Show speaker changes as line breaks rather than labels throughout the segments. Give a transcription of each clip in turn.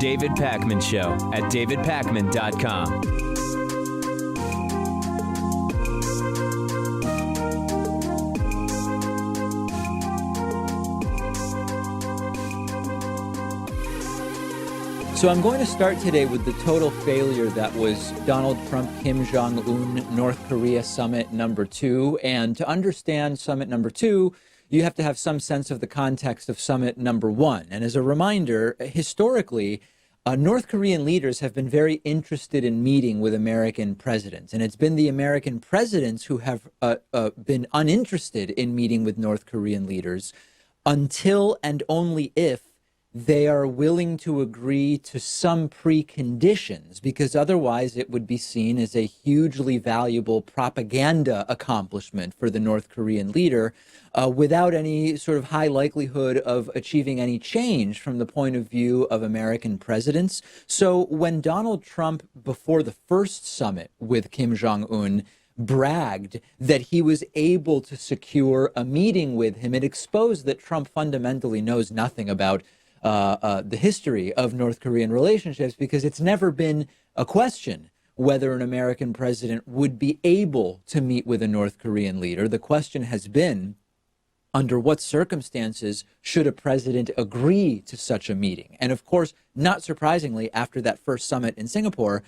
David Pakman Show at davidpakman.com.
So I'm going to start today with the total failure that was Donald Trump, Kim Jong-Un, North Korea Summit number 2. And to understand Summit number 2, you have to have some sense of the context of Summit number 1. And as a reminder, historically, North Korean leaders have been very interested in meeting with American presidents. And it's been the American presidents who have been uninterested in meeting with North Korean leaders until and only if they are willing to agree to some preconditions, because otherwise it would be seen as a hugely valuable propaganda accomplishment for the North Korean leader without any sort of high likelihood of achieving any change from the point of view of American presidents. So when Donald Trump, before the first summit with Kim Jong-Un, bragged that he was able to secure a meeting with him, it exposed that Trump fundamentally knows nothing about the history of North Korean relationships, because it's never been a question whether an American president would be able to meet with a North Korean leader. The question has been, under what circumstances should a president agree to such a meeting? And of course, not surprisingly, after that first summit in Singapore,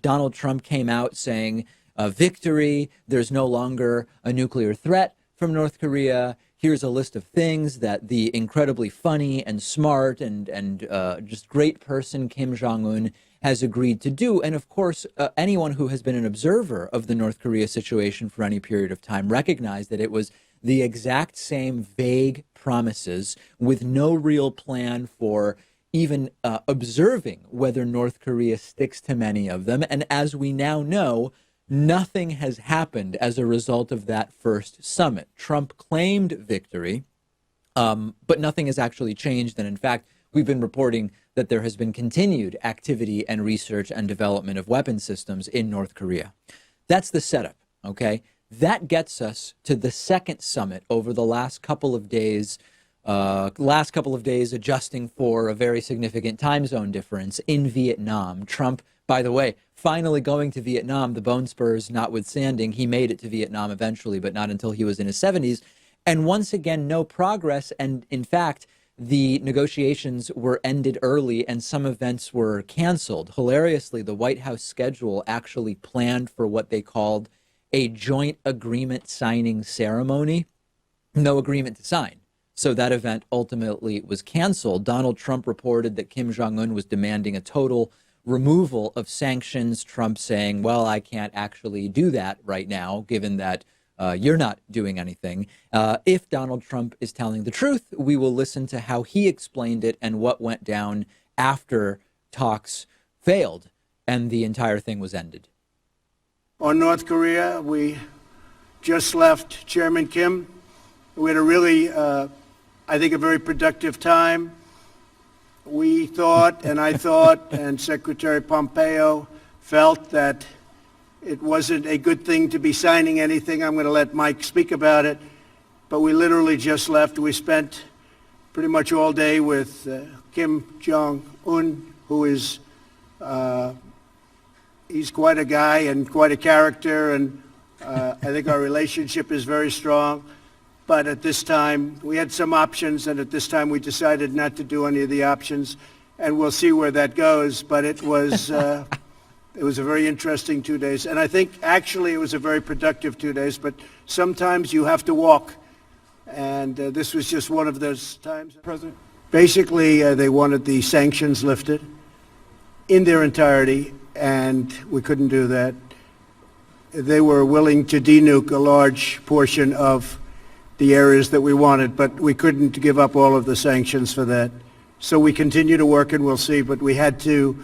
Donald Trump came out saying, victory, there's no longer a nuclear threat from North Korea. Here's a list of things that the incredibly funny and smart and just great person Kim Jong-un has agreed to do. And of course, anyone who has been an observer of the North Korea situation for any period of time recognized that it was the exact same vague promises with no real plan for even observing whether North Korea sticks to many of them. And as we now know, nothing has happened as a result of that first summit. Trump claimed victory, but nothing has actually changed. And in fact, we've been reporting that there has been continued activity and research and development of weapon systems in North Korea. That's the setup, okay? That gets us to the second summit over the last couple of days, adjusting for a very significant time zone difference in Vietnam. Trump, by the way, finally going to Vietnam, the bone spurs notwithstanding. He made it to Vietnam eventually, but not until he was in his 70s. And once again, no progress. And in fact, the negotiations were ended early and some events were canceled. Hilariously, the White House schedule actually planned for what they called a joint agreement signing ceremony. No agreement to sign. So that event ultimately was canceled. Donald Trump reported that Kim Jong-un was demanding a total removal of sanctions. Trump saying, well, I can't actually do that right now, given that you're not doing anything. If Donald Trump is telling the truth, we will listen to how he explained it and what went down after talks failed and the entire thing was ended.
On North Korea, we just left Chairman Kim. We had a really, I think, a very productive time. We thought, and I thought, and Secretary Pompeo felt that it wasn't a good thing to be signing anything. I'm going to let Mike speak about it. But we literally just left. We spent pretty much all day with Kim Jong-Un, who is, he's quite a guy and quite a character, and I think our relationship is very strong. But at this time, we had some options, and at this time we decided not to do any of the options, and we'll see where that goes. But it was a very interesting 2 days, and I think actually it was a very productive 2 days, but sometimes you have to walk, and this was just one of those times. President? Basically, they wanted the sanctions lifted in their entirety, and we couldn't do that. They were willing to denuke a large portion of the areas that we wanted, but we couldn't give up all of the sanctions for that. So we continue to work, and we'll see, but we had to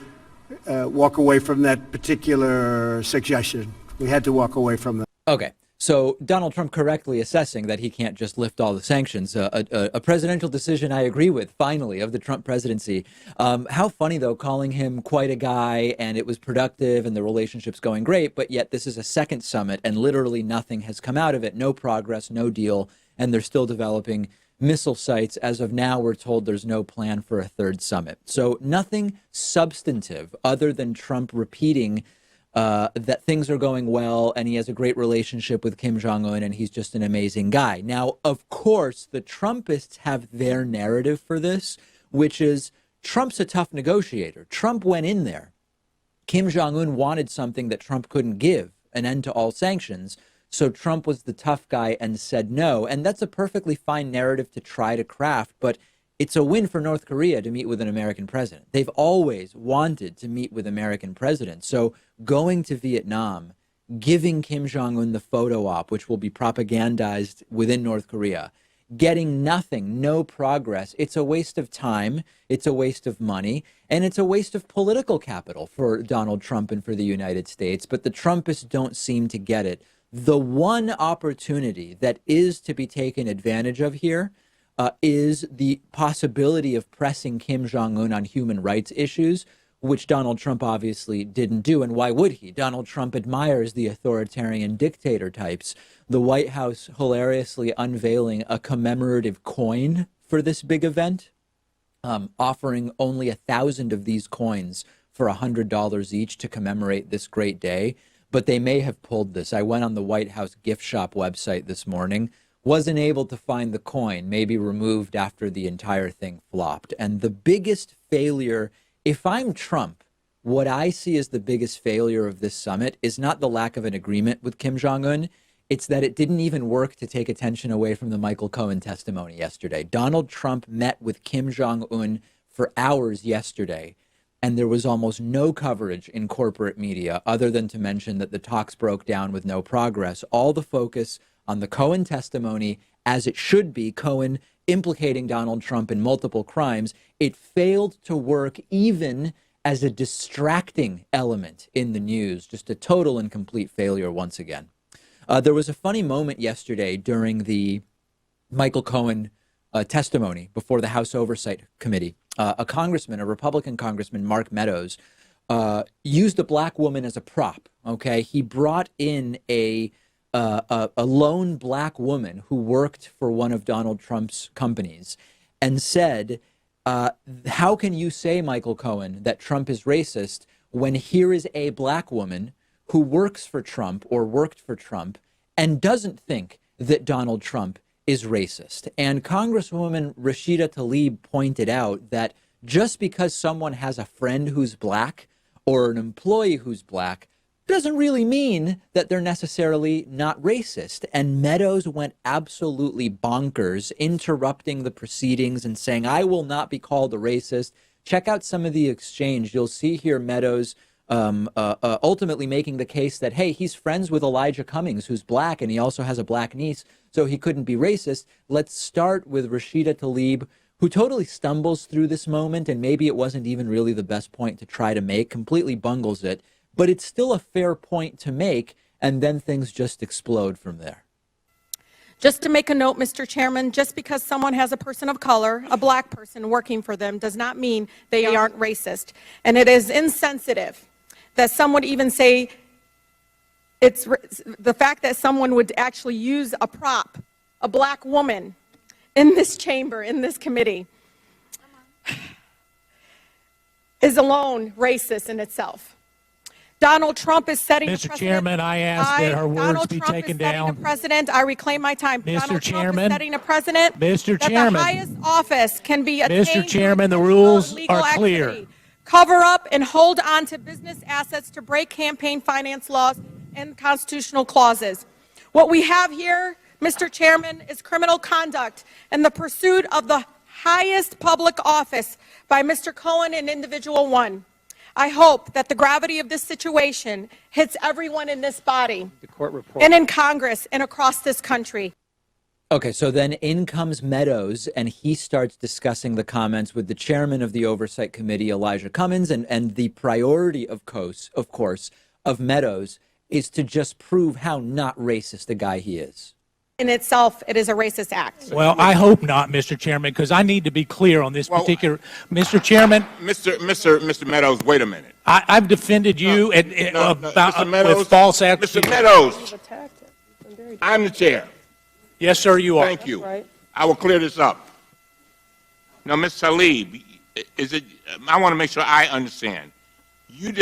walk away from that particular suggestion. We had to walk away from that.
Okay. So Donald Trump correctly assessing that he can't just lift all the sanctions, a presidential decision I agree with, finally, of the Trump presidency. How funny, though, calling him quite a guy, and it was productive and the relationship's going great, but yet this is a second summit and literally nothing has come out of it. No progress, no deal, and they're still developing missile sites. As of now, we're told there's no plan for a third summit. So nothing substantive other than Trump repeating that things are going well and he has a great relationship with Kim Jong-Un and he's just an amazing guy. Now, of course, the Trumpists have their narrative for this, which is Trump's a tough negotiator. Trump went in there. Kim Jong-Un wanted something that Trump couldn't give, an end to all sanctions. So Trump was the tough guy and said no. And that's a perfectly fine narrative to try to craft, but it's a win for North Korea to meet with an American president. They've always wanted to meet with American presidents. So going to Vietnam, giving Kim Jong-un the photo op, which will be propagandized within North Korea, getting nothing, no progress. It's a waste of time. It's a waste of money. And it's a waste of political capital for Donald Trump and for the United States. But the Trumpists don't seem to get it. The one opportunity that is to be taken advantage of here is the possibility of pressing Kim Jong-un on human rights issues, which Donald Trump obviously didn't do. And why would he? Donald Trump admires the authoritarian dictator types. The White House hilariously unveiling a commemorative coin for this big event, offering only 1,000 of these coins for $100 each to commemorate this great day. But they may have pulled this. I went on the White House gift shop website this morning, wasn't able to find the coin, maybe removed after the entire thing flopped. And the biggest failure, if I'm Trump, what I see as the biggest failure of this summit is not the lack of an agreement with Kim Jong-un. It's that it didn't even work to take attention away from the Michael Cohen testimony yesterday. Donald Trump met with Kim Jong-un for hours yesterday, and there was almost no coverage in corporate media other than to mention that the talks broke down with no progress. All the focus on the Cohen testimony, as it should be, Cohen implicating Donald Trump in multiple crimes. It failed to work even as a distracting element in the news. Just a total and complete failure once again. There was a funny moment yesterday during the Michael Cohen testimony before the House Oversight Committee. A congressman, a Republican congressman, Mark Meadows, used a black woman as a prop. Okay, he brought in a lone black woman who worked for one of Donald Trump's companies and said, how can you say, Michael Cohen, that Trump is racist when here is a black woman who works for Trump or worked for Trump and doesn't think that Donald Trump is racist? And Congresswoman Rashida Tlaib pointed out that just because someone has a friend who's black or an employee who's black doesn't really mean that they're necessarily not racist. And Meadows went absolutely bonkers, interrupting the proceedings and saying, I will not be called a racist. Check out some of the exchange. You'll see here Meadows ultimately making the case that, hey, he's friends with Elijah Cummings, who's black, and he also has a black niece, so he couldn't be racist. Let's start with Rashida Tlaib, who totally stumbles through this moment, and maybe it wasn't even really the best point to try to make, completely bungles it, but it's still a fair point to make, and then things just explode from there.
Just to make a note, Mr. Chairman, just because someone has a person of color, a black person working for them, does not mean they aren't racist. And it is insensitive that some would even say it's the fact that someone would actually use a prop, a black woman, in this chamber, in this committee, is alone racist in itself. Donald Trump is setting a precedent.
Mr. Chairman, I ask that her words be taken down.
President, I reclaim my time.
Mr. Chairman,
Trump is setting a precedent.
Mr.
That
Chairman,
the highest office can be attained.
Mr. Chairman, the rules are clear.
Activity. Cover up and hold on to business assets to break campaign finance laws and constitutional clauses. What we have here, Mr. Chairman, is criminal conduct and the pursuit of the highest public office by Mr. Cohen and Individual 1. I hope that the gravity of this situation hits everyone in this body,
the court report,
and in Congress and across this country.
Okay, so then in comes Meadows, and he starts discussing the comments with the chairman of the Oversight Committee, Elijah Cummings, and the priority, of course, of Meadows is to just prove how not racist a guy he is.
In itself, it is a racist act.
Well, I hope not, Mr. Chairman, because I need to be clear on this particular. Mr. Chairman,
Mr. Meadows, wait a minute.
I've defended you
Mr. Meadows,
with false accusations.
Mr. Meadows, I'm the chair.
Yes, sir, you are.
Thank you.
Right.
I will clear this up. Now, Ms. Tlaib, I want to make sure I understand. You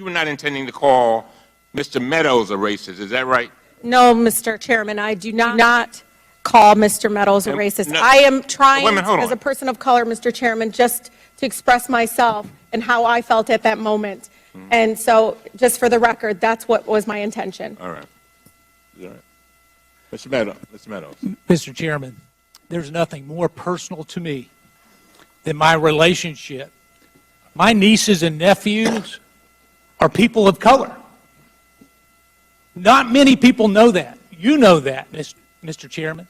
were not intending to call Mr. Meadows a racist, is that right?
No, Mr. Chairman, I do not call Mr. Meadows a racist.
No,
I am trying,
wait a minute, hold
as
on.
a person of color, Mr. Chairman, just to express myself and how I felt at that moment. And so, just for the record, that's what was my intention.
All right. All right. Mr. Meadows.
Mr. Chairman, there's nothing more personal to me than my relationship. My nieces and nephews are people of color. Not many people know that. You know that, Mr. Chairman.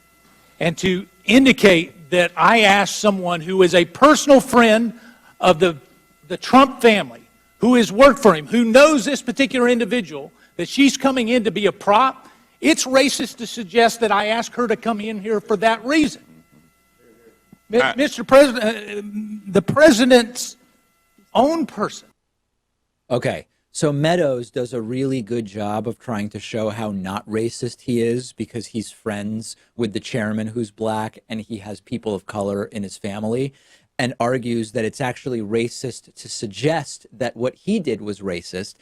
And to indicate that I asked someone who is a personal friend of the Trump family, who has worked for him, who knows this particular individual, that she's coming in to be a prop, it's racist to suggest that I asked her to come in here for that reason. Mr. President, the president's own person.
Okay, so Meadows does a really good job of trying to show how not racist he is because he's friends with the chairman who's black and he has people of color in his family, and argues that it's actually racist to suggest that what he did was racist.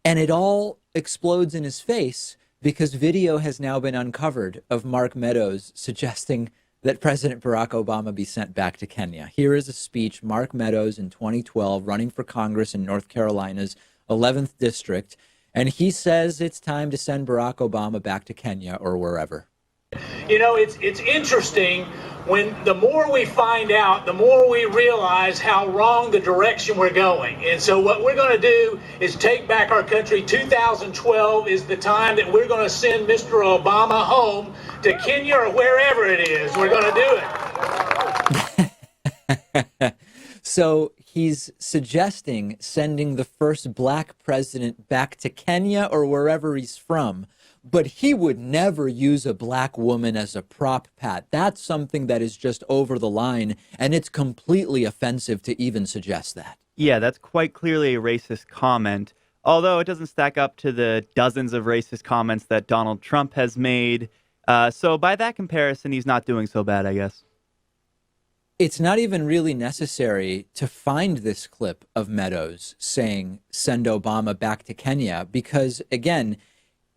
And it all explodes in his face because video has now been uncovered of Mark Meadows suggesting that President Barack Obama be sent back to Kenya. Here is a speech, Mark Meadows in 2012, running for Congress in North Carolina's 11th district. And he says it's time to send Barack Obama back to Kenya or wherever.
You know, it's interesting when the more we find out, the more we realize how wrong the direction we're going. And so what we're going to do is take back our country. 2012 is the time that we're going to send Mr. Obama home to Kenya or wherever it is. We're going to do it.
So he's suggesting sending the first black president back to Kenya or wherever he's from. But he would never use a black woman as a prop, Pat. That's something that is just over the line, and it's completely offensive to even suggest that.
Yeah, that's quite clearly a racist comment, although it doesn't stack up to the dozens of racist comments that Donald Trump has made. So by that comparison, he's not doing so bad, I guess.
It's not even really necessary to find this clip of Meadows saying, send Obama back to Kenya, because, again,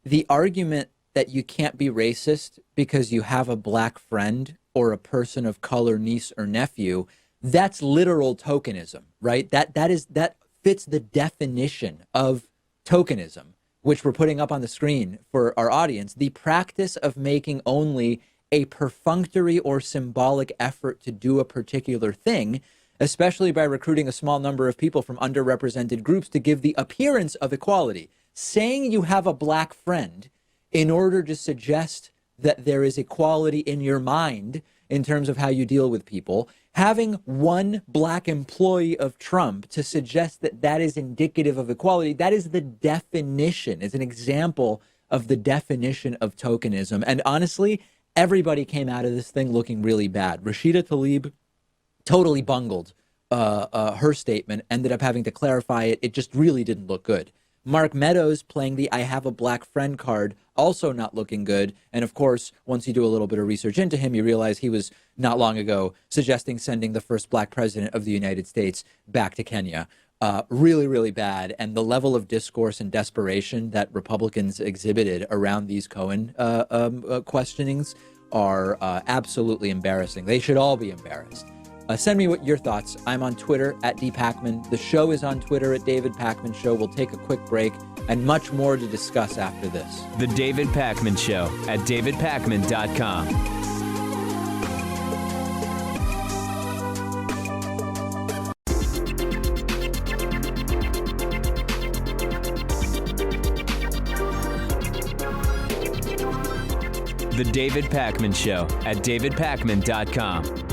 the argument that you can't be racist because you have a black friend or a person of color, niece or nephew, that's literal tokenism, right? That fits the definition of tokenism, which we're putting up on the screen for our audience. The practice of making only a perfunctory or symbolic effort to do a particular thing, especially by recruiting a small number of people from underrepresented groups to give the appearance of equality. Saying you have a black friend in order to suggest that there is equality in your mind in terms of how you deal with people, having one black employee of Trump to suggest that that is indicative of equality, that is the definition, is an example of the definition of tokenism. And honestly, everybody came out of this thing looking really bad. Rashida Tlaib totally bungled her statement, ended up having to clarify it. It just really didn't look good. Mark Meadows playing the I have a black friend card, also not looking good. And of course, once you do a little bit of research into him, you realize he was not long ago suggesting sending the first black president of the United States back to Kenya. Really, really bad. And the level of discourse and desperation that Republicans exhibited around these Cohen questionings are absolutely embarrassing. They should all be embarrassed. Send me your thoughts. I'm on Twitter at @DPakman. The show is on Twitter at David Pakman Show. We'll take a quick break and much more to discuss after this.
The David Pakman Show at davidpakman.com. The David Pakman Show at davidpakman.com.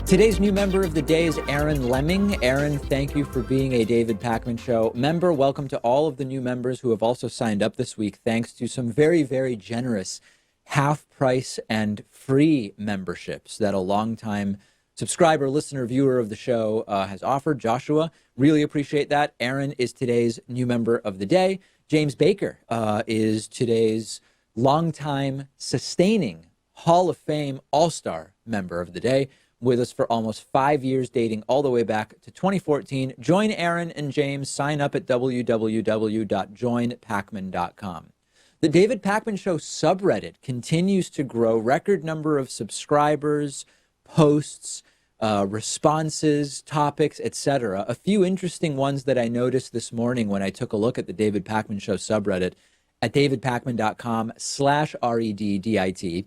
Today's new member of the day is Aaron Lemming. Aaron, thank you for being a David Pakman Show member. Welcome to all of the new members who have also signed up this week, thanks to some very, very generous half-price and free memberships that a longtime subscriber, listener, viewer of the show has offered. Joshua, really appreciate that. Aaron is today's new member of the day. James Baker is today's longtime sustaining Hall of Fame All-Star member of the day, with us for almost 5 years, dating all the way back to 2014. Join Aaron and James. Sign up at www.joinpakman.com. The David Pakman Show subreddit continues to grow. Record number of subscribers, posts, responses, topics, etc. A few interesting ones that I noticed this morning when I took a look at the David Pakman Show subreddit at davidpakman.com/reddit.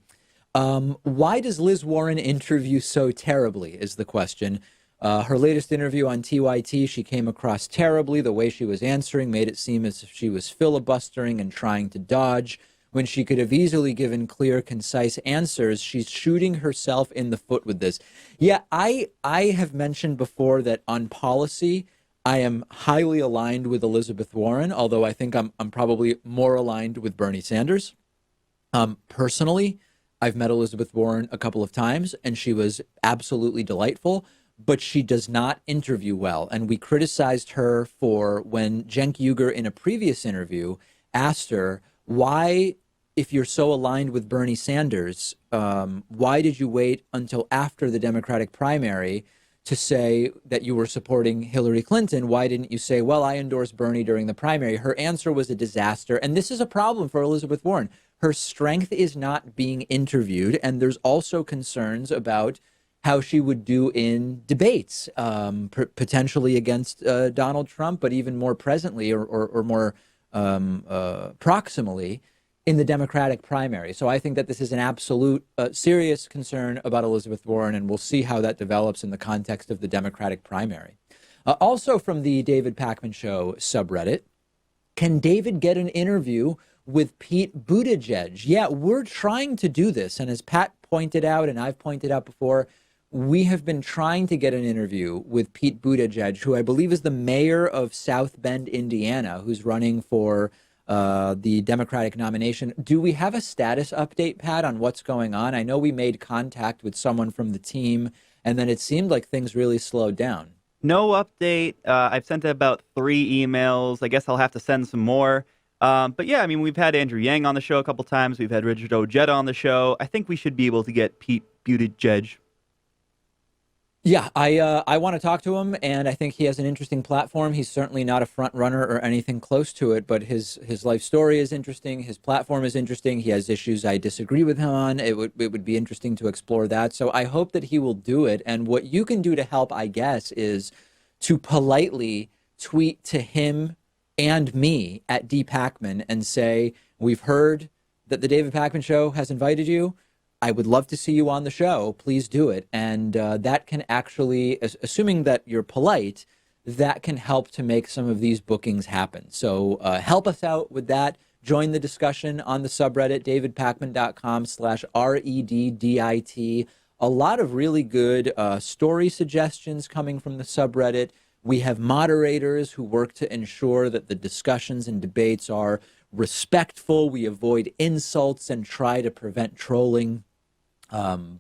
Why does Liz Warren interview so terribly is the question. Her latest interview on TYT, she came across terribly. The way she was answering made it seem as if she was filibustering and trying to dodge when she could have easily given clear, concise answers. She's shooting herself in the foot with this. Yeah, I have mentioned before that on policy, I am highly aligned with Elizabeth Warren, although I think I'm probably more aligned with Bernie Sanders. Personally, I've met Elizabeth Warren a couple of times, and she was absolutely delightful, but she does not interview well. And we criticized her for when Cenk Uygur in a previous interview asked her, why, if you're so aligned with Bernie Sanders, why did you wait until after the Democratic primary to say that you were supporting Hillary Clinton? Why didn't you say, well, I endorsed Bernie during the primary? Her answer was a disaster. And this is a problem for Elizabeth Warren. Her strength is not being interviewed. And there's also concerns about how she would do in debates, potentially against Donald Trump, but even more presently or more proximally in the Democratic primary. So I think that this is an absolute serious concern about Elizabeth Warren, and we'll see how that develops in the context of the Democratic primary. Also from the David Pakman Show subreddit, can David get an interview with Pete Buttigieg? Yeah, we're trying to do this. And as Pat pointed out, and I've pointed out before, we have been trying to get an interview with Pete Buttigieg, who I believe is the mayor of South Bend, Indiana, who's running for the Democratic nomination. Do we have a status update, Pat, on what's going on? I know we made contact with someone from the team, and then it seemed like things really slowed down.
No update. I've sent about 3 emails. I guess I'll have to send some more. But yeah, I mean, we've had Andrew Yang on the show a couple times. We've had Richard Ojeda on the show. I think we should be able to get Pete Buttigieg.
Yeah, I want to talk to him, and I think he has an interesting platform. He's certainly not a front runner or anything close to it, but his life story is interesting. His platform is interesting. He has issues I disagree with him on. It would be interesting to explore that. So I hope that he will do it. And what you can do to help, I guess, is to politely tweet to him and me at dpakman and say, we've heard that the David Pakman Show has invited you. I would love to see you on the show. Please do it. And that can actually, assuming that you're polite, that can help to make some of these bookings happen. So help us out with that. Join the discussion on the subreddit, davidpakman.com/reddit. A lot of really good story suggestions coming from the subreddit. We have moderators who work to ensure that the discussions and debates are respectful. We avoid insults and try to prevent trolling.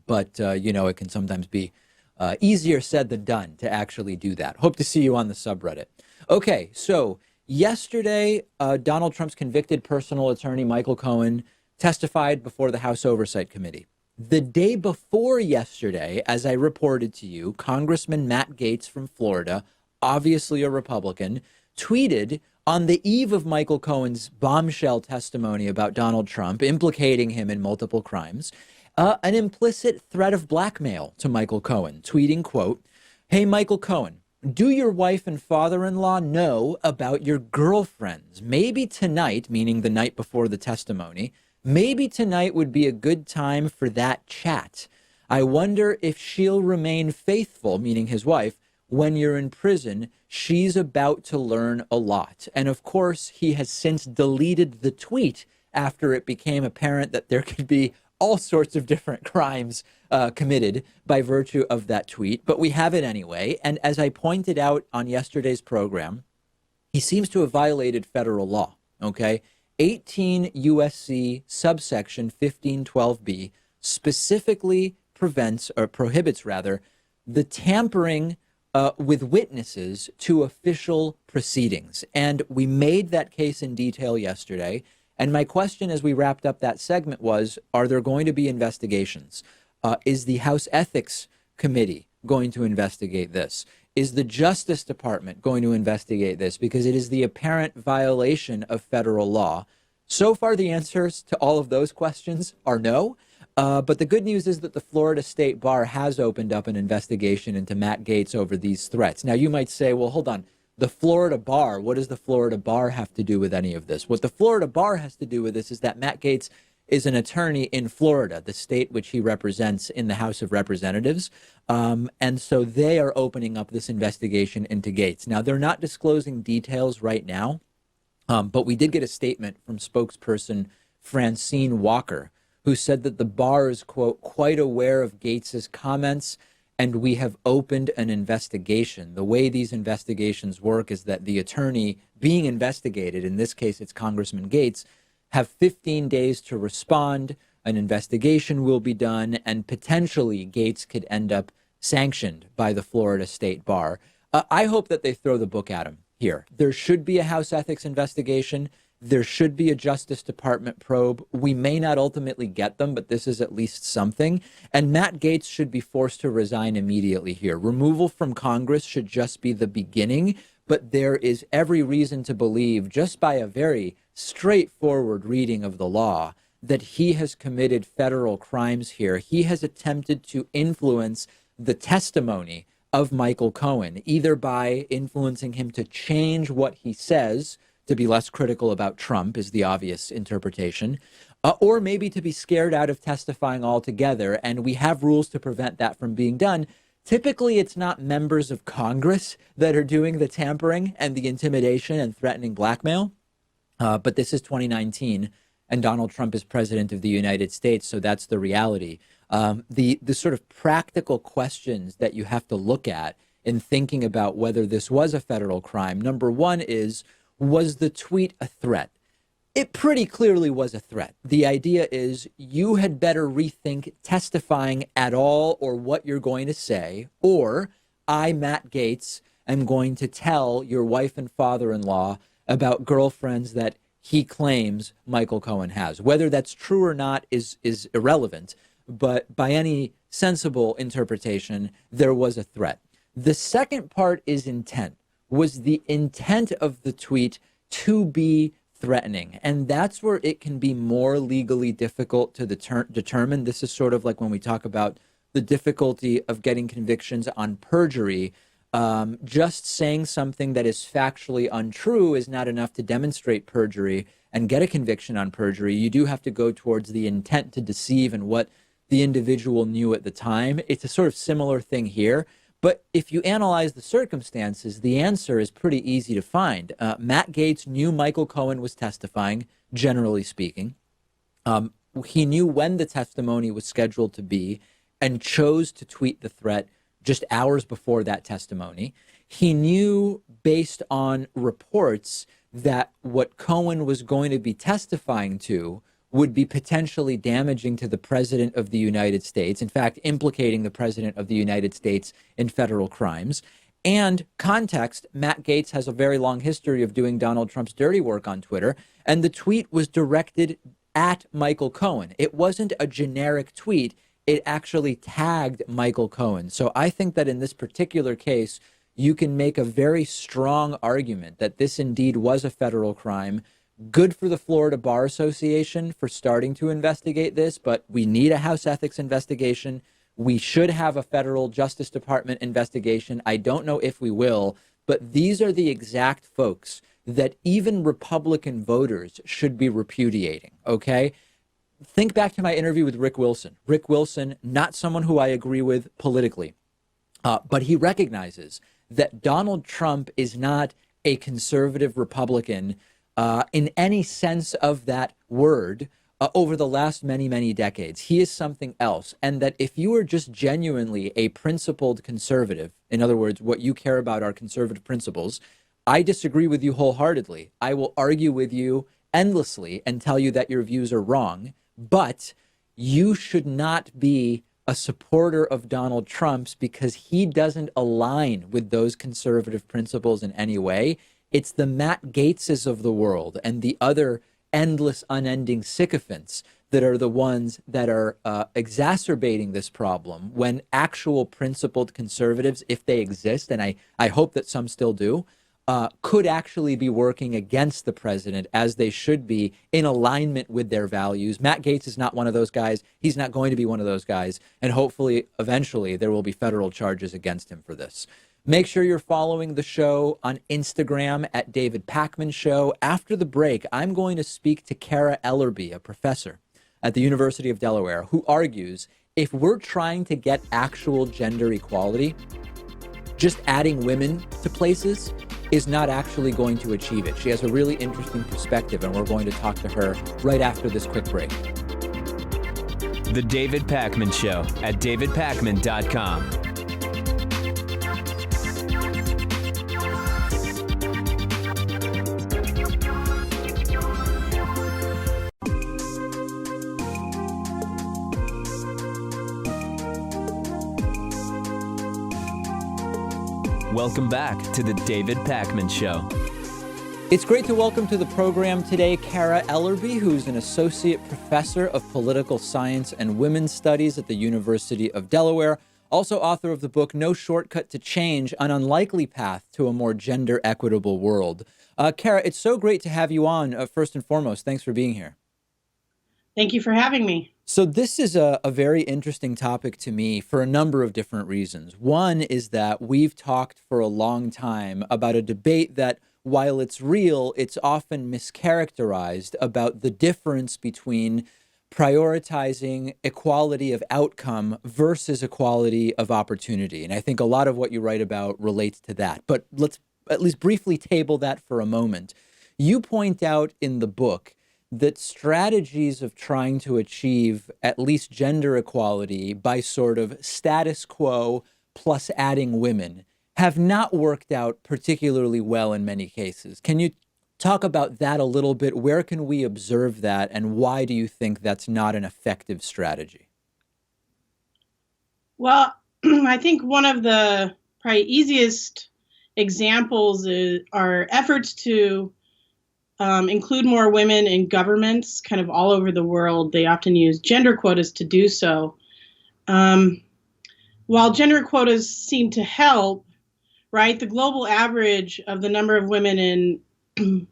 But it can sometimes be easier said than done to actually do that. Hope to see you on the subreddit. Okay, so yesterday, Donald Trump's convicted personal attorney, Michael Cohen, testified before the House Oversight Committee. The day before yesterday, as I reported to you, Congressman Matt Gaetz from Florida, obviously a Republican, tweeted on the eve of Michael Cohen's bombshell testimony about Donald Trump, implicating him in multiple crimes, an implicit threat of blackmail to Michael Cohen, tweeting, quote, "Hey, Michael Cohen, do your wife and father-in-law know about your girlfriends? Maybe tonight," meaning the night before the testimony, "maybe tonight would be a good time for that chat. I wonder if she'll remain faithful," meaning his wife, "when you're in prison. She's about to learn a lot." And of course, he has since deleted the tweet after it became apparent that there could be all sorts of different crimes committed by virtue of that tweet. But we have it anyway. And as I pointed out on yesterday's program, he seems to have violated federal law. Okay. 18 USC subsection 1512B specifically prohibits the tampering with witnesses to official proceedings. And we made that case in detail yesterday. And my question as we wrapped up that segment was, are there going to be investigations? Is the House Ethics Committee going to investigate this? Is the Justice Department going to investigate this? Because it is the apparent violation of federal law. So far, the answers to all of those questions are no. But the good news is that the Florida State Bar has opened up an investigation into Matt Gaetz over these threats. Now, you might say, well, hold on. The Florida Bar, what does the Florida Bar have to do with any of this? What the Florida Bar has to do with this is that Matt Gaetz is an attorney in Florida, the state which he represents in the House of Representatives. And so they are opening up this investigation into Gaetz. Now, they're not disclosing details right now, but we did get a statement from spokesperson Francine Walker, who said that the bar is, quote, quite aware of Gaetz's comments, and we have opened an investigation. The way these investigations work is that the attorney being investigated, in this case it's Congressman Gaetz, have 15 days to respond. An investigation will be done, and potentially Gaetz could end up sanctioned by the Florida State Bar. I hope that they throw the book at him here. There should be a House ethics investigation. There should be a Justice Department probe. We may not ultimately get them, but this is at least something. And Matt Gaetz should be forced to resign immediately here. Removal from Congress should just be the beginning, but there is every reason to believe, just by a very straightforward reading of the law, that he has committed federal crimes here. He has attempted to influence the testimony of Michael Cohen, either by influencing him to change what he says, to be less critical about Trump is the obvious interpretation, or maybe to be scared out of testifying altogether. And we have rules to prevent that from being done. Typically, it's not members of Congress that are doing the tampering and the intimidation and threatening blackmail. But this is 2019, and Donald Trump is president of the United States, so that's the reality. The sort of practical questions that you have to look at in thinking about whether this was a federal crime. Number one is, was the tweet a threat? It pretty clearly was a threat. The idea is you had better rethink testifying at all or what you're going to say, or I, Matt Gaetz, am going to tell your wife and father-in-law about girlfriends that he claims Michael Cohen has. Whether that's true or not is irrelevant, but by any sensible interpretation, there was a threat. The second part is intent. Was the intent of the tweet to be threatening? And that's where it can be more legally difficult to determine. This is sort of like when we talk about the difficulty of getting convictions on perjury. Just saying something that is factually untrue is not enough to demonstrate perjury and get a conviction on perjury. You do have to go towards the intent to deceive and what the individual knew at the time. It's a sort of similar thing here. But if you analyze the circumstances, the answer is pretty easy to find. Matt Gaetz knew Michael Cohen was testifying, generally speaking. He knew when the testimony was scheduled to be and chose to tweet the threat just hours before that testimony. He knew, based on reports, that what Cohen was going to be testifying to would be potentially damaging to the president of the United States, in fact, implicating the president of the United States in federal crimes. And context, Matt Gaetz has a very long history of doing Donald Trump's dirty work on Twitter, and the tweet was directed at Michael Cohen. It wasn't a generic tweet. It actually tagged Michael Cohen. So I think that in this particular case, you can make a very strong argument that this indeed was a federal crime. Good for the Florida Bar Association for starting to investigate this, but we need a House ethics investigation. We should have a federal Justice Department investigation. I don't know if we will, but these are the exact folks that even Republican voters should be repudiating, okay? Think back to my interview with Rick Wilson. Rick Wilson, not someone who I agree with politically, but he recognizes that Donald Trump is not a conservative Republican in any sense of that word over the last many, many decades. He is something else. And that if you are just genuinely a principled conservative, in other words, what you care about are conservative principles, I disagree with you wholeheartedly. I will argue with you endlessly and tell you that your views are wrong, but you should not be a supporter of Donald Trump's because he doesn't align with those conservative principles in any way. It's the Matt Gaetzes of the world and the other endless, unending sycophants that are the ones that are exacerbating this problem, when actual principled conservatives, if they exist, and I hope that some still do, could actually be working against the president, as they should be, in alignment with their values. Matt Gaetz is not one of those guys. He's not going to be one of those guys. And hopefully, eventually, there will be federal charges against him for this. Make sure you're following the show on Instagram at David Pakman Show. After the break, I'm going to speak to Kara Ellerby, a professor at the University of Delaware, who argues if we're trying to get actual gender equality, just adding women to places is not actually going to achieve it. She has a really interesting perspective, and we're going to talk to her right after this quick break.
The David Pakman Show at davidpakman.com. Welcome back to the David Pakman Show.
It's great to welcome to the program today Kara Ellerby, who's an associate professor of political science and women's studies at the University of Delaware, also author of the book No Shortcut to Change, An Unlikely Path to a More Gender Equitable World. Kara, it's so great to have you on. First and foremost, thanks for being here.
Thank you for having me.
So this is a very interesting topic to me for a number of different reasons. One is that we've talked for a long time about a debate that, while it's real, it's often mischaracterized, about the difference between prioritizing equality of outcome versus equality of opportunity. And I think a lot of what you write about relates to that. But let's at least briefly table that for a moment. You point out in the book that strategies of trying to achieve at least gender equality by sort of status quo plus adding women have not worked out particularly well in many cases. Can you talk about that a little bit? Where can we observe that, and why do you think that's not an effective strategy?
Well, I think one of the probably easiest examples are efforts to include more women in governments kind of all over the world. They often use gender quotas to do so. While gender quotas seem to help, right, the global average of the number of women in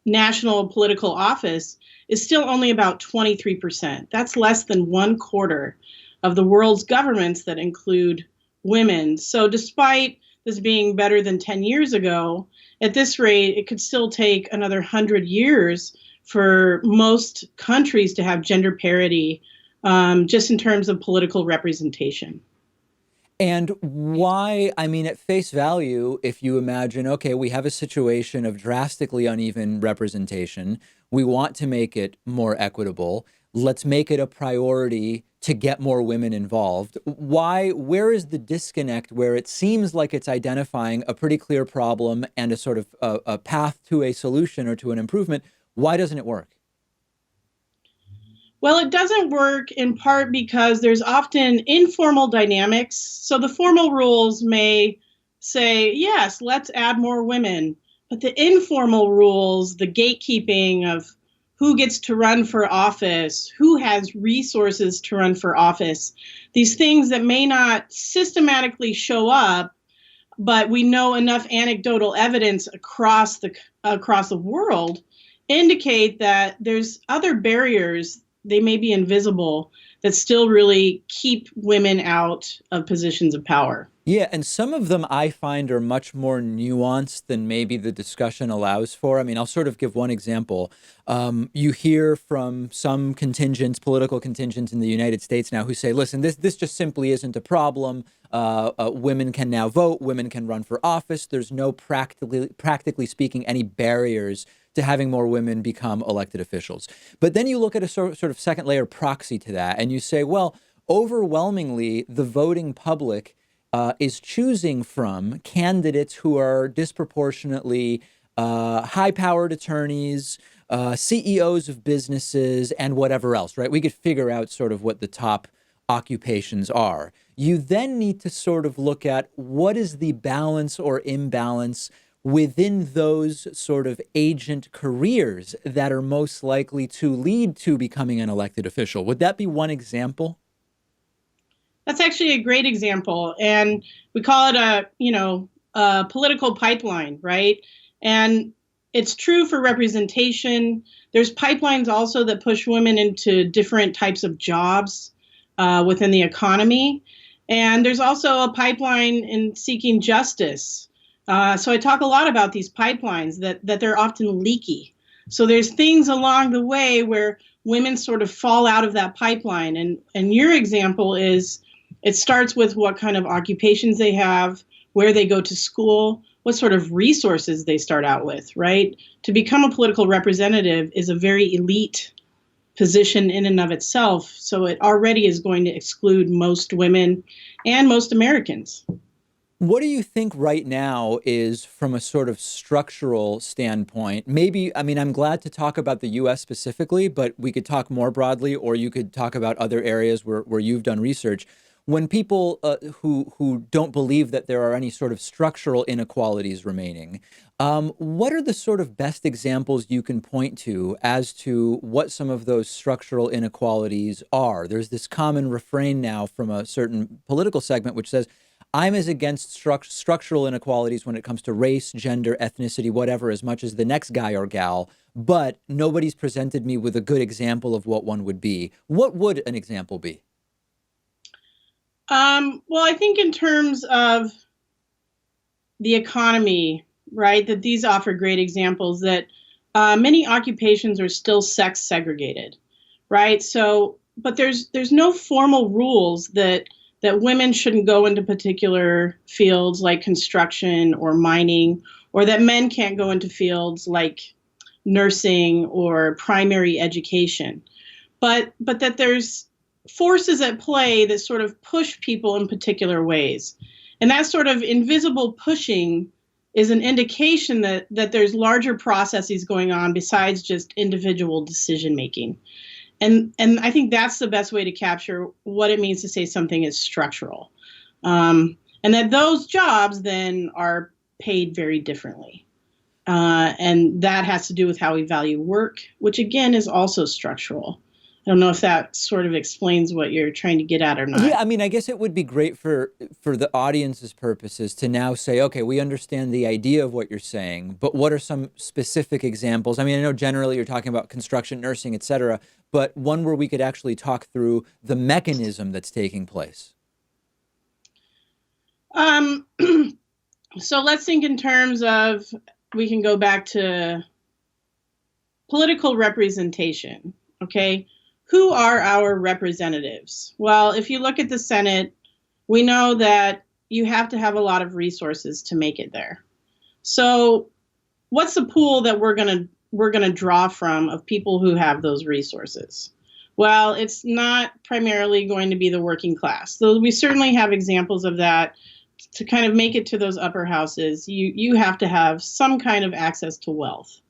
national political office is still only about 23%. That's less than 1/4 of the world's governments that include women. So despite this being better than 10 years ago, at this rate, it could still take another 100 years for most countries to have gender parity, just in terms of political representation.
And why, I mean, at face value, if you imagine, okay, we have a situation of drastically uneven representation, we want to make it more equitable, let's make it a priority to get more women involved. Why, where is the disconnect where it seems like it's identifying a pretty clear problem and a sort of a path to a solution or to an improvement? Why doesn't it work?
Well, it doesn't work in part because there's often informal dynamics. So the formal rules may say, yes, let's add more women. But the informal rules, the gatekeeping of who gets to run for office, who has resources to run for office, these things that may not systematically show up, but we know enough anecdotal evidence across the world indicate that there's other barriers, they may be invisible, that still really keep women out of positions of power.
Yeah, and some of them I find are much more nuanced than maybe the discussion allows for. I mean, I'll sort of give one example. You hear from some contingents, political contingents in the United States now, who say, listen, this just simply isn't a problem. Women can now vote. Women can run for office. There's no practically speaking any barriers to having more women become elected officials. But then you look at a sort of second layer proxy to that, and you say, well, overwhelmingly, the voting public is choosing from candidates who are disproportionately high-powered attorneys, CEOs of businesses, and whatever else, right? We could figure out sort of what the top occupations are. You then need to sort of look at what is the balance or imbalance within those sort of agent careers that are most likely to lead to becoming an elected official. Would that be one example?
That's actually a great example. And we call it a political pipeline, right? And it's true for representation. There's pipelines also that push women into different types of jobs within the economy. And there's also a pipeline in seeking justice. So I talk a lot about these pipelines, that they're often leaky. So there's things along the way where women sort of fall out of that pipeline. And your example is, it starts with what kind of occupations they have, where they go to school, what sort of resources they start out with, right? To become a political representative is a very elite position in and of itself. So it already is going to exclude most women and most Americans.
What do you think right now is, from a sort of structural standpoint? Maybe, I mean, I'm glad to talk about the U.S. specifically, but we could talk more broadly, or you could talk about other areas where you've done research. When people who don't believe that there are any sort of structural inequalities remaining, what are the sort of best examples you can point to as to what some of those structural inequalities are? There's this common refrain now from a certain political segment which says, I'm as against structural inequalities when it comes to race, gender, ethnicity, whatever, as much as the next guy or gal, but nobody's presented me with a good example of what one would be. What would an example be?
Well, I think in terms of the economy, right, that these offer great examples that many occupations are still sex segregated, right? So, but there's no formal rules that women shouldn't go into particular fields like construction or mining, or that men can't go into fields like nursing or primary education, but that there's forces at play that sort of push people in particular ways. And that sort of invisible pushing is an indication that there's larger processes going on besides just individual decision making. And I think that's the best way to capture what it means to say something is structural. And that those jobs then are paid very differently. And that has to do with how we value work, which again is also structural. I don't know if that sort of explains what you're trying to get at or not.
Yeah, I mean, I guess it would be great for the audience's purposes to now say, okay, we understand the idea of what you're saying, but what are some specific examples? I mean, I know generally you're talking about construction, nursing, et cetera, but one where we could actually talk through the mechanism that's taking place.
So let's think in terms of, we can go back to political representation, okay? Who are our representatives? Well, if you look at the Senate, we know that you have to have a lot of resources to make it there. So what's the pool that we're gonna draw from of people who have those resources? Well, it's not primarily going to be the working class. So we certainly have examples of that. To kind of make it to those upper houses, you have to have some kind of access to wealth,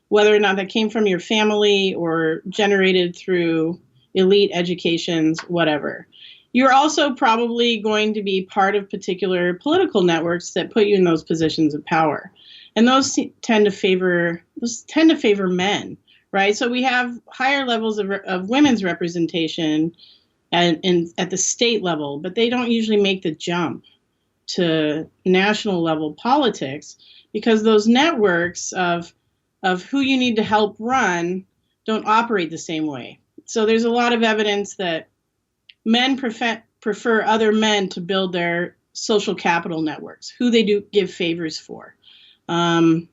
whether or not that came from your family or generated through elite educations, whatever. You're also probably going to be part of particular political networks that put you in those positions of power. And those tend to favor men, right? So we have higher levels of women's representation at the state level, but they don't usually make the jump to national level politics because those networks of who you need to help run don't operate the same way. So there's a lot of evidence that men prefer other men to build their social capital networks, who they do give favors for, who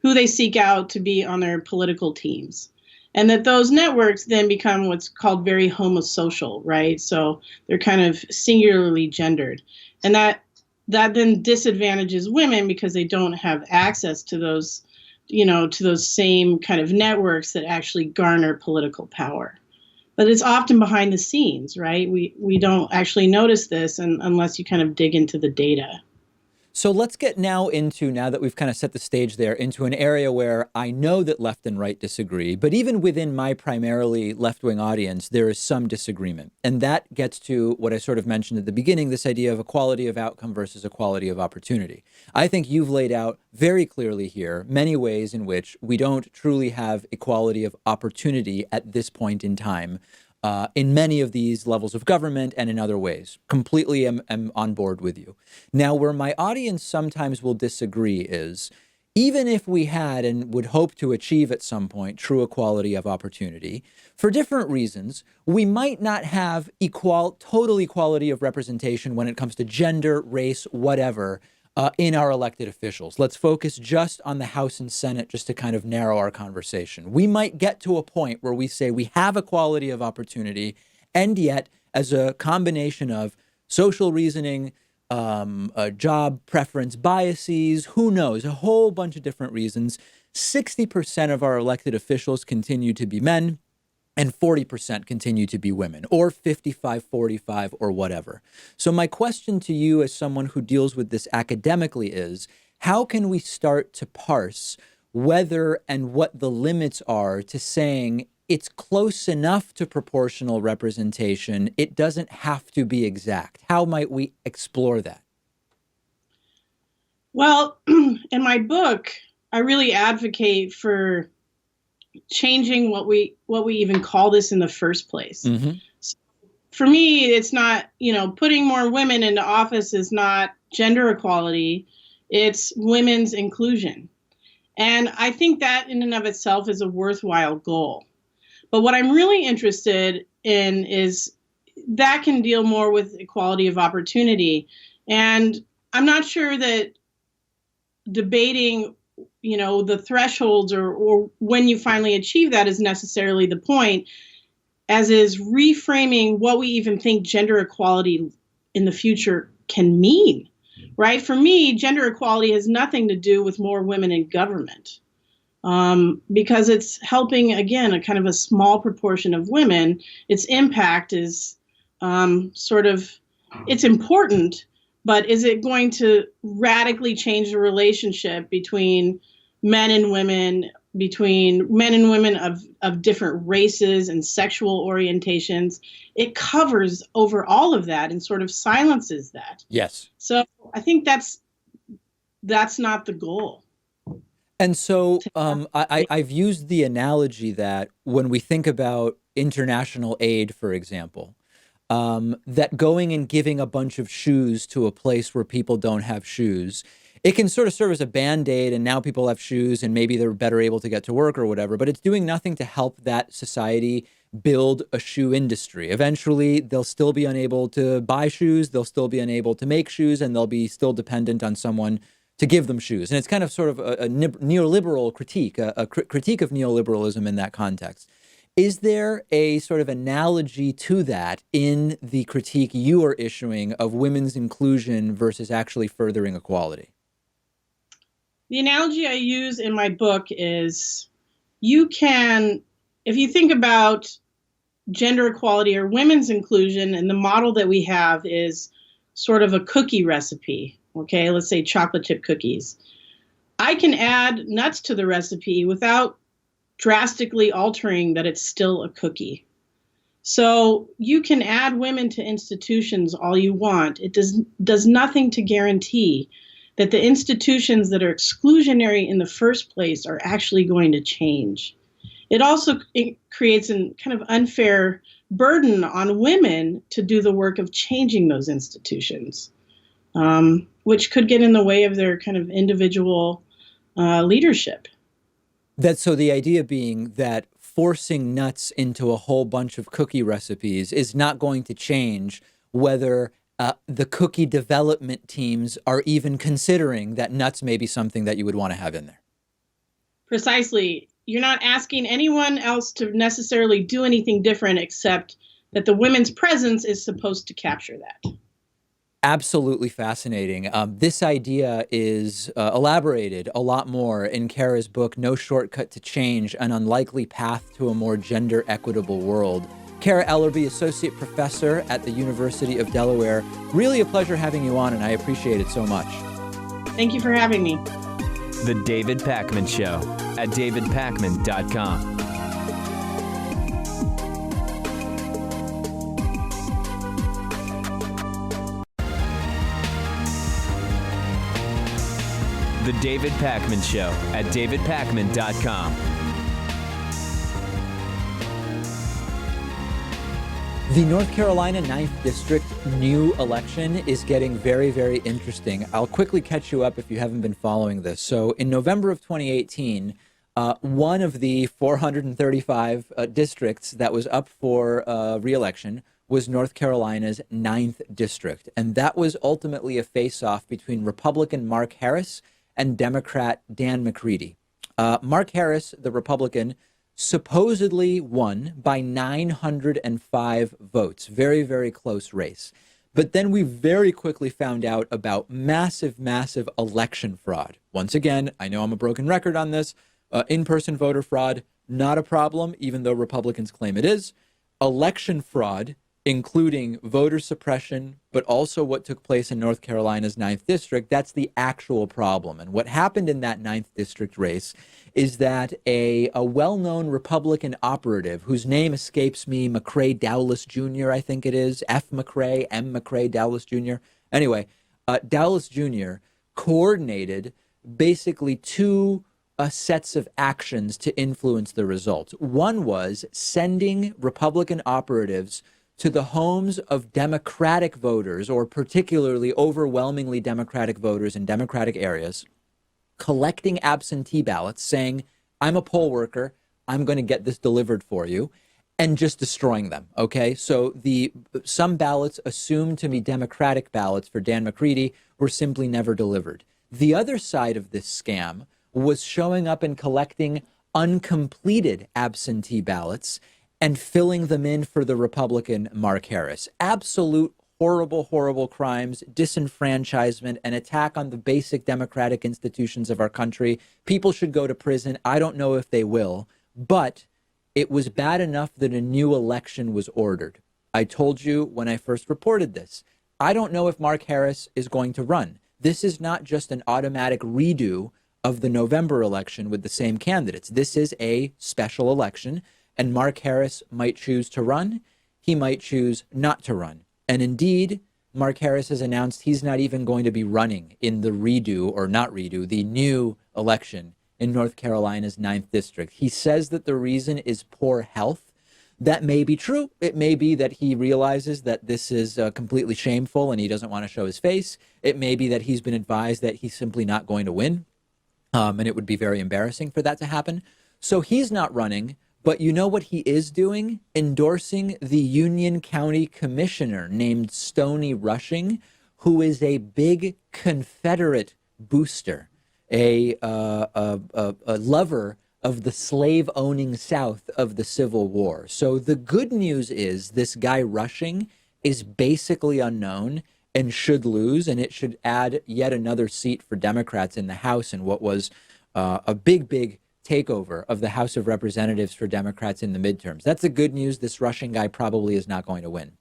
they seek out to be on their political teams. And that those networks then become what's called very homosocial, right? So they're kind of singularly gendered. And that then disadvantages women because they don't have access to those, to those same kind of networks that actually garner political power. But it's often behind the scenes, right? We don't actually notice this unless you kind of dig into the data.
So let's get now that we've kind of set the stage there, into an area where I know that left and right disagree, but even within my primarily left-wing audience, there is some disagreement. And that gets to what I sort of mentioned at the beginning, this idea of equality of outcome versus equality of opportunity. I think you've laid out very clearly here many ways in which we don't truly have equality of opportunity at this point in time. In many of these levels of government and in other ways. Completely am on board with you. Now, where my audience sometimes will disagree is, even if we had and would hope to achieve at some point true equality of opportunity, for different reasons, we might not have total equality of representation when it comes to gender, race, whatever, in our elected officials. Let's focus just on the House and Senate just to kind of narrow our conversation. We might get to a point where we say we have equality of opportunity, and yet as a combination of social reasoning, job preference biases, who knows, a whole bunch of different reasons, 60% of our elected officials continue to be men, and 40% continue to be women, or 55-45, or whatever. So my question to you as someone who deals with this academically is, how can we start to parse whether and what the limits are to saying it's close enough to proportional representation, it doesn't have to be exact? How might we explore that?
Well, in my book, I really advocate for changing what we even call this in the first place.
Mm-hmm.
So for me, it's not, putting more women into office is not gender equality, it's women's inclusion. And I think that in and of itself is a worthwhile goal. But what I'm really interested in is that can deal more with equality of opportunity. And I'm not sure that debating the thresholds or when you finally achieve that is necessarily the point, as is reframing what we even think gender equality in the future can mean, right? For me, gender equality has nothing to do with more women in government, because it's helping, again, a kind of a small proportion of women. Its impact is it's important, but is it going to radically change the relationship between men and women, between men and women of different races and sexual orientations? It covers over all of that and sort of silences that.
Yes.
So I think that's not the goal.
And so I've used the analogy that when we think about international aid, for example, that going and giving a bunch of shoes to a place where people don't have shoes, it can sort of serve as a Band-Aid, and now people have shoes and maybe they're better able to get to work or whatever, but it's doing nothing to help that society build a shoe industry. Eventually, they'll still be unable to buy shoes, they'll still be unable to make shoes, and they'll be still dependent on someone to give them shoes. And it's kind of sort of a neoliberal critique, a critique of neoliberalism in that context. Is there a sort of analogy to that in the critique you are issuing of women's inclusion versus actually furthering equality?
The analogy I use in my book is if you think about gender equality or women's inclusion, and the model that we have is sort of a cookie recipe, okay, let's say chocolate chip cookies. I can add nuts to the recipe without drastically altering that it's still a cookie. So you can add women to institutions all you want. It does nothing to guarantee that the institutions that are exclusionary in the first place are actually going to change. It also creates a kind of unfair burden on women to do the work of changing those institutions, which could get in the way of their kind of individual leadership.
So the idea being that forcing nuts into a whole bunch of cookie recipes is not going to change whether the cookie development teams are even considering that nuts may be something that you would want to have in there.
Precisely. You're not asking anyone else to necessarily do anything different, except that the women's presence is supposed to capture that.
Absolutely fascinating. This idea is elaborated a lot more in Kara's book, No Shortcut to Change, An Unlikely Path to a More Gender Equitable World. Kara Ellerby, Associate Professor at the University of Delaware. Really a pleasure having you on, and I appreciate it so much.
Thank you for having me.
The David Pakman Show at davidpakman.com. The David Pakman Show at davidpakman.com.
The North Carolina 9th District new election is getting very, very interesting. I'll quickly catch you up if you haven't been following this. So in November of 2018, one of the 435 districts that was up for re-election was North Carolina's 9th District. And that was ultimately a face-off between Republican Mark Harris and Democrat Dan McCready. Mark Harris, the Republican, supposedly won by 905 votes. Very, very close race. But then we very quickly found out about massive, massive election fraud. Once again, I know I'm a broken record on this. In-person voter fraud, not a problem, even though Republicans claim it is. Election fraud, including voter suppression, but also what took place in North Carolina's 9th District, that's the actual problem. And what happened in that 9th District race is that a well-known Republican operative, whose name escapes me, McCrae Dowless Jr., I think it is, F. McCrae, M. McCrae Dowless Jr. Anyway, Dowless Jr. coordinated basically two sets of actions to influence the results. One was sending Republican operatives to the homes of Democratic voters, or particularly overwhelmingly Democratic voters in Democratic areas, collecting absentee ballots, saying, I'm a poll worker, I'm going to get this delivered for you, and just destroying them, okay? So some ballots assumed to be Democratic ballots for Dan McCready were simply never delivered. The other side of this scam was showing up and collecting uncompleted absentee ballots and filling them in for the Republican Mark Harris. Absolute horrible, horrible crimes, disenfranchisement, an attack on the basic democratic institutions of our country. People should go to prison. I don't know if they will, but it was bad enough that a new election was ordered. I told you when I first reported this, I don't know if Mark Harris is going to run. This is not just an automatic redo of the November election with the same candidates. This is a special election. And Mark Harris might choose to run. He might choose not to run. And indeed, Mark Harris has announced he's not even going to be running in the redo, or not redo, the new election in North Carolina's 9th District. He says that the reason is poor health. That may be true. It may be that he realizes that this is completely shameful and he doesn't want to show his face. It may be that he's been advised that he's simply not going to win. And it would be very embarrassing for that to happen. So he's not running. But you know what he is doing? Endorsing the Union County Commissioner named Stoney Rushing, who is a big Confederate booster, a lover of the slave-owning South of the Civil War. So the good news is this guy Rushing is basically unknown and should lose, and it should add yet another seat for Democrats in the House in what was a big takeover of the House of Representatives for Democrats in the midterms. That's the good news. This Rushing guy probably is not going to win.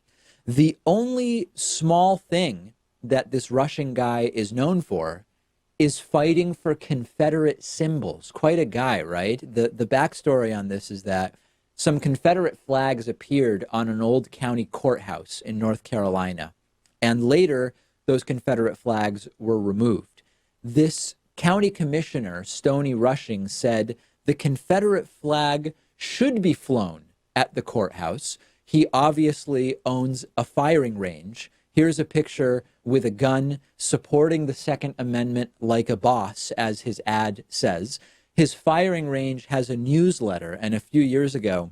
The only small thing that this Rushing guy is known for is fighting for Confederate symbols. Quite a guy, right? The backstory on this is that some Confederate flags appeared on an old county courthouse in North Carolina, and later those Confederate flags were removed. This county commissioner, Stoney Rushing, said the Confederate flag should be flown at the courthouse. He obviously owns a firing range. Here's a picture with a gun supporting the Second Amendment like a boss, as his ad says. His firing range has a newsletter, and a few years ago,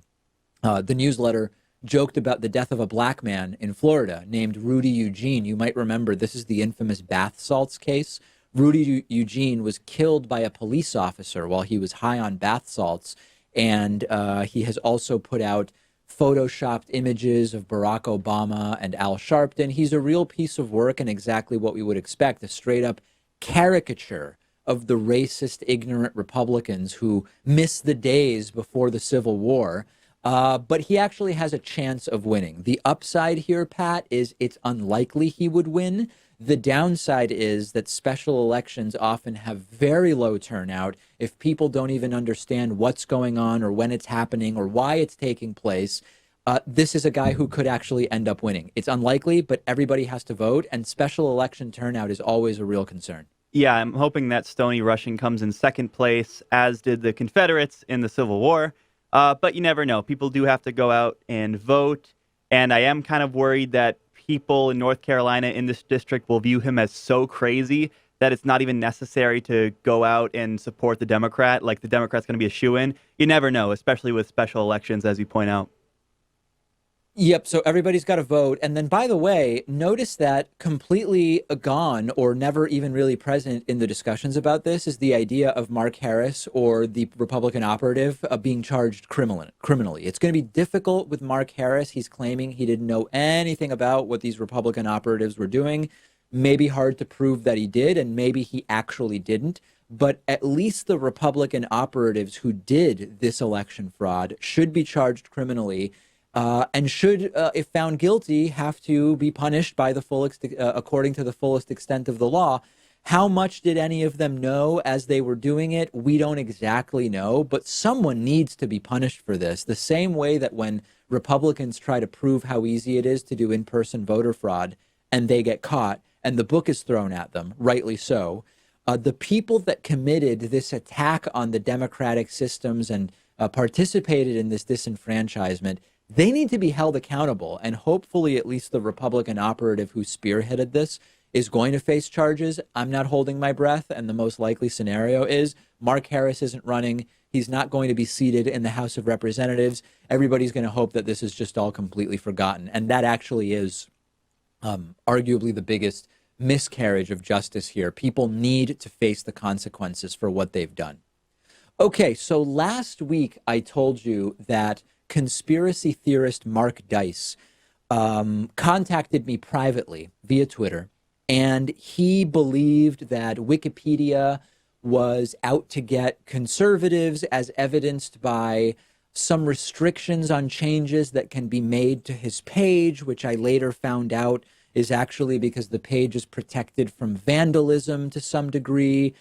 the newsletter joked about the death of a black man in Florida named Rudy Eugene. You might remember this is the infamous bath salts case. Rudy Eugene was killed by a police officer while he was high on bath salts, and he has also put out photoshopped images of Barack Obama and Al Sharpton. He's a real piece of work and exactly what we would expect, a straight-up caricature of the racist, ignorant Republicans who missed the days before the Civil War. But he actually has a chance of winning. The upside here, Pat, is it's unlikely he would win. The downside is that special elections often have very low turnout. If people don't even understand what's going on or when it's happening or why it's taking place, this is a guy who could actually end up winning. It's unlikely, but everybody has to vote, and special election turnout is always a real concern.
Yeah, I'm hoping that Stony Russian comes in second place, as did the Confederates in the Civil War. But you never know. People do have to go out and vote. And I am kind of worried that people in North Carolina in this district will view him as so crazy that it's not even necessary to go out and support the Democrat. Like the Democrat's going to be a shoo-in. You never know, especially with special elections, as you point out.
Yep. So everybody's got to vote. And then, by the way, notice that completely gone or never even really present in the discussions about this is the idea of Mark Harris or the Republican operative being charged criminally. It's going to be difficult with Mark Harris. He's claiming he didn't know anything about what these Republican operatives were doing. Maybe hard to prove that he did, and maybe he actually didn't. But at least the Republican operatives who did this election fraud should be charged criminally. And should, if found guilty, have to be punished by the according to the fullest extent of the law. How much did any of them know as they were doing it? We don't exactly know, but someone needs to be punished for this. The same way that when Republicans try to prove how easy it is to do in-person voter fraud and they get caught and the book is thrown at them, rightly so, the people that committed this attack on the democratic systems and participated in this disenfranchisement, they need to be held accountable, and hopefully at least the Republican operative who spearheaded this is going to face charges. I'm not holding my breath, and the most likely scenario is Mark Harris isn't running. He's not going to be seated in the House of Representatives. Everybody's going to hope that this is just all completely forgotten, and that actually is arguably the biggest miscarriage of justice here. People need to face the consequences for what they've done. Okay, so last week I told you that conspiracy theorist Mark Dice contacted me privately via Twitter, and he believed that Wikipedia was out to get conservatives, as evidenced by some restrictions on changes that can be made to his page, which I later found out is actually because the page is protected from vandalism to some degree.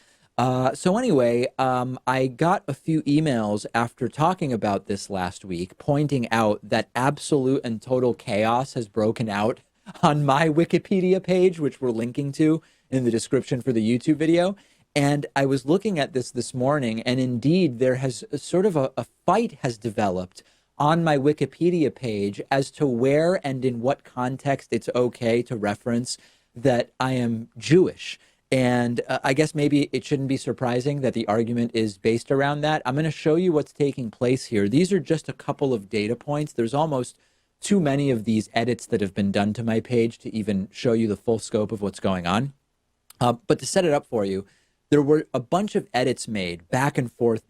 So anyway, I got a few emails after talking about this last week, pointing out that absolute and total chaos has broken out on my Wikipedia page, which we're linking to in the description for the YouTube video. And I was looking at this morning, and indeed there has sort of a fight has developed on my Wikipedia page as to where and in what context it's okay to reference that I am Jewish. And I guess maybe it shouldn't be surprising that the argument is based around that. I'm going to show you what's taking place here. These are just a couple of data points. There's almost too many of these edits that have been done to my page to even show you the full scope of what's going on. But to set it up for you, there were a bunch of edits made back and forth,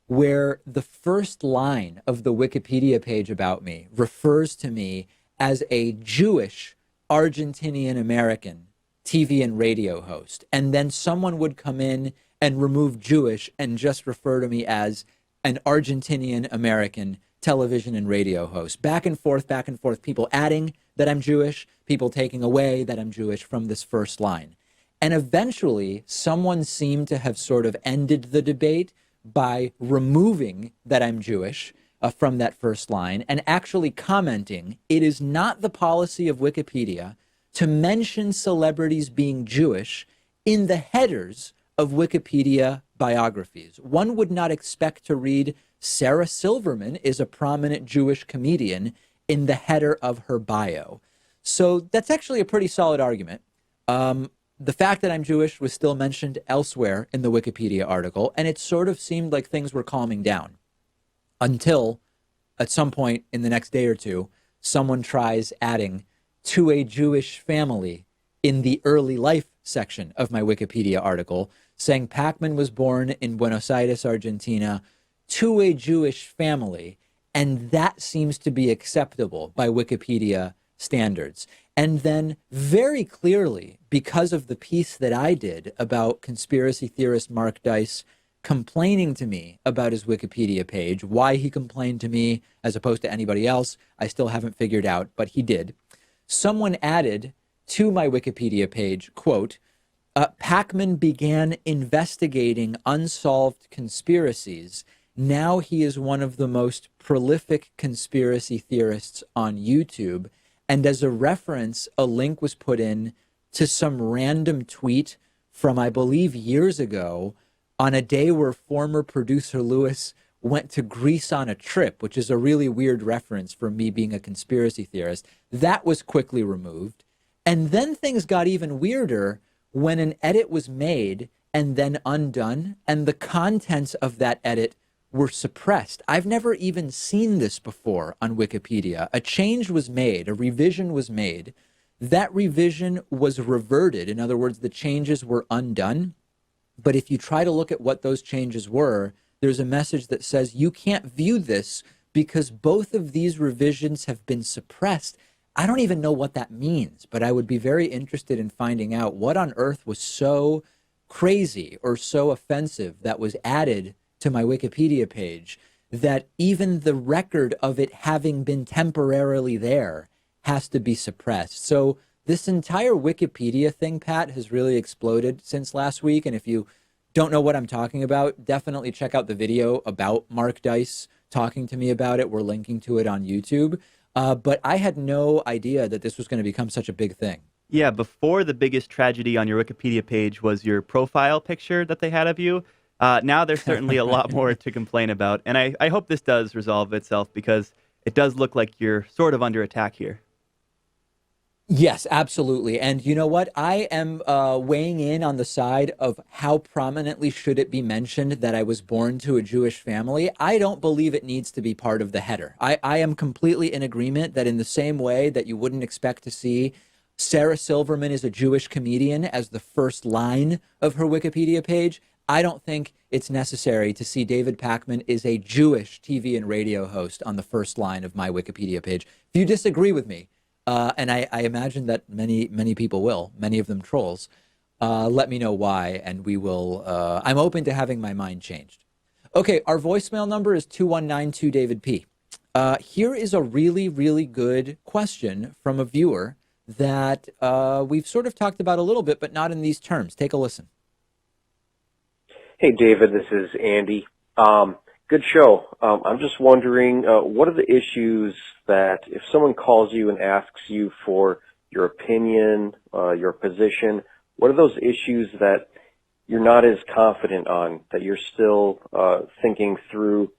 where the first line of the Wikipedia page about me refers to me as a Jewish Argentinian American TV and radio host. And then someone would come in and remove Jewish and just refer to me as an Argentinian American television and radio host. Back and forth, people adding that I'm Jewish, people taking away that I'm Jewish from this first line. And eventually, someone seemed to have sort of ended the debate by removing that I'm Jewish from that first line and actually commenting, it is not the policy of Wikipedia to mention celebrities being Jewish in the headers of Wikipedia biographies. One would not expect to read Sarah Silverman is a prominent Jewish comedian in the header of her bio. So that's actually a pretty solid argument. The fact that I'm Jewish was still mentioned elsewhere in the Wikipedia article, and it sort of seemed like things were calming down until at some point in the next day or two, someone tries adding to a Jewish family in the early life section of my Wikipedia article, saying Pakman was born in Buenos Aires, Argentina, to a Jewish family, and that seems to be acceptable by Wikipedia standards. And then very clearly, because of the piece that I did about conspiracy theorist Mark Dice complaining to me about his Wikipedia page. Why he complained to me as opposed to anybody else, I still haven't figured out, but he did. Someone added to my Wikipedia page, quote, Pakman began investigating unsolved conspiracies. Now he is one of the most prolific conspiracy theorists on YouTube. And as a reference, a link was put in to some random tweet from, I believe, years ago on a day where former producer Lewis went to Greece on a trip, which is a really weird reference for me being a conspiracy theorist. That was quickly removed. And then things got even weirder when an edit was made and then undone, and the contents of that edit were suppressed. I've never even seen this before on Wikipedia. A change was made, a revision was made. That revision was reverted. In other words, the changes were undone. But if you try to look at what those changes were, there's a message that says you can't view this because both of these revisions have been suppressed. I don't even know what that means, but I would be very interested in finding out what on earth was so crazy or so offensive that was added to my Wikipedia page that even the record of it having been temporarily there has to be suppressed. So this entire Wikipedia thing, Pat, has really exploded since last week. And if you don't know what I'm talking about, definitely check out the video about Mark Dice talking to me about it. We're linking to it on YouTube. But I had no idea that this was going to become such a big thing.
Yeah, before the biggest tragedy on your Wikipedia page was your profile picture that they had of you. Now there's certainly a lot more to complain about. And I hope this does resolve itself because it does look like you're sort of under attack here.
Yes, absolutely. And you know what? I am weighing in on the side of how prominently should it be mentioned that I was born to a Jewish family. I don't believe it needs to be part of the header. I am completely in agreement that in the same way that you wouldn't expect to see Sarah Silverman is a Jewish comedian as the first line of her Wikipedia page, I don't think it's necessary to see David Pakman is a Jewish TV and radio host on the first line of my Wikipedia page. If you disagree with me, and I imagine that many people will, many of them trolls, let me know why, and we will, I'm open to having my mind changed. Okay, our voicemail number is 2192 David P. Here is a really, really good question from a viewer that we've sort of talked about a little bit, but not in these terms. Take a listen.
Hey, David, this is Andy. Good show. I'm just wondering, what are the issues that if someone calls you and asks you for your opinion, your position, what are those issues that you're not as confident on, that you're still thinking through?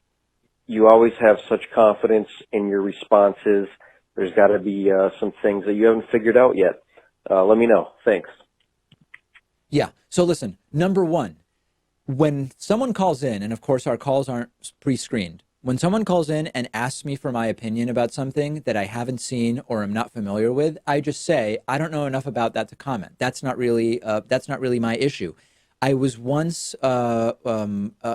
You always have such confidence in your responses. There's got to be some things that you haven't figured out yet. Let me know. Thanks.
Yeah. So listen, number one, when someone calls in, and of course our calls aren't pre-screened, when someone calls in and asks me for my opinion about something that I haven't seen or am not familiar with, I just say, I don't know enough about that to comment. That's not really my issue. I was once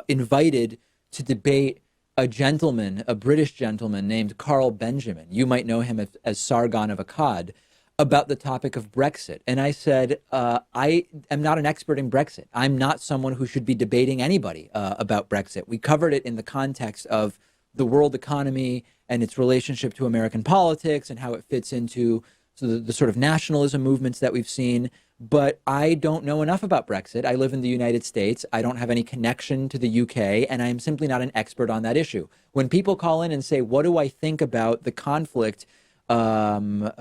invited to debate a gentleman, a British gentleman named Carl Benjamin. You might know him as Sargon of Akkad, about the topic of Brexit. And I said, I am not an expert in Brexit. I'm not someone who should be debating anybody about Brexit. We covered it in the context of the world economy and its relationship to American politics and how it fits into the sort of nationalism movements that we've seen. But I don't know enough about Brexit. I live in the United States. I don't have any connection to the UK, and I am simply not an expert on that issue. When people call in and say, what do I think about the conflict in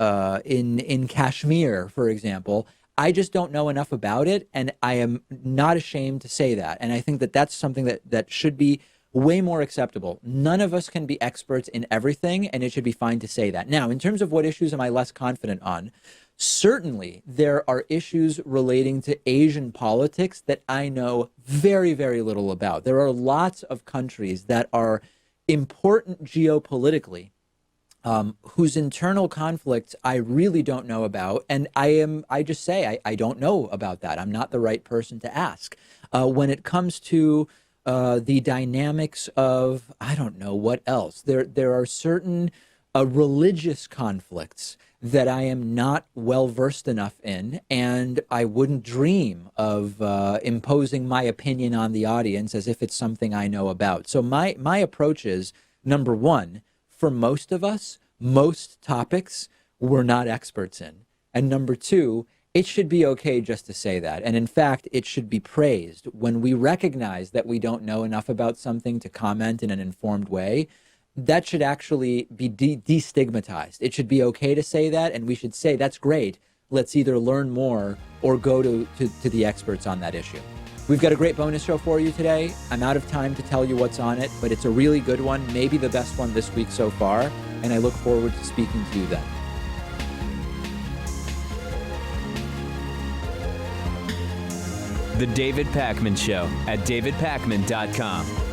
Kashmir, for example, I just don't know enough about it, and I am not ashamed to say that. And I think that that's something that should be way more acceptable. None of us can be experts in everything, and it should be fine to say that. Now, in terms of what issues am I less confident on, certainly there are issues relating to Asian politics that I know very, very little about. There are lots of countries that are important geopolitically, whose internal conflicts I really don't know about. And I just say, I don't know about that. I'm not the right person to ask. When it comes to the dynamics of, I don't know what else, there are certain religious conflicts that I am not well versed enough in, and I wouldn't dream of imposing my opinion on the audience as if it's something I know about. So my approach is, number one, for most of us, most topics we're not experts in. And number two, it should be okay just to say that. And in fact, it should be praised when we recognize that we don't know enough about something to comment in an informed way. That should actually be destigmatized. It should be okay to say that, and we should say, that's great. Let's either learn more or go to the experts on that issue. We've got a great bonus show for you today. I'm out of time to tell you what's on it, but it's a really good one, maybe the best one this week so far, and I look forward to speaking to you then.
The David Pakman Show at davidpakman.com.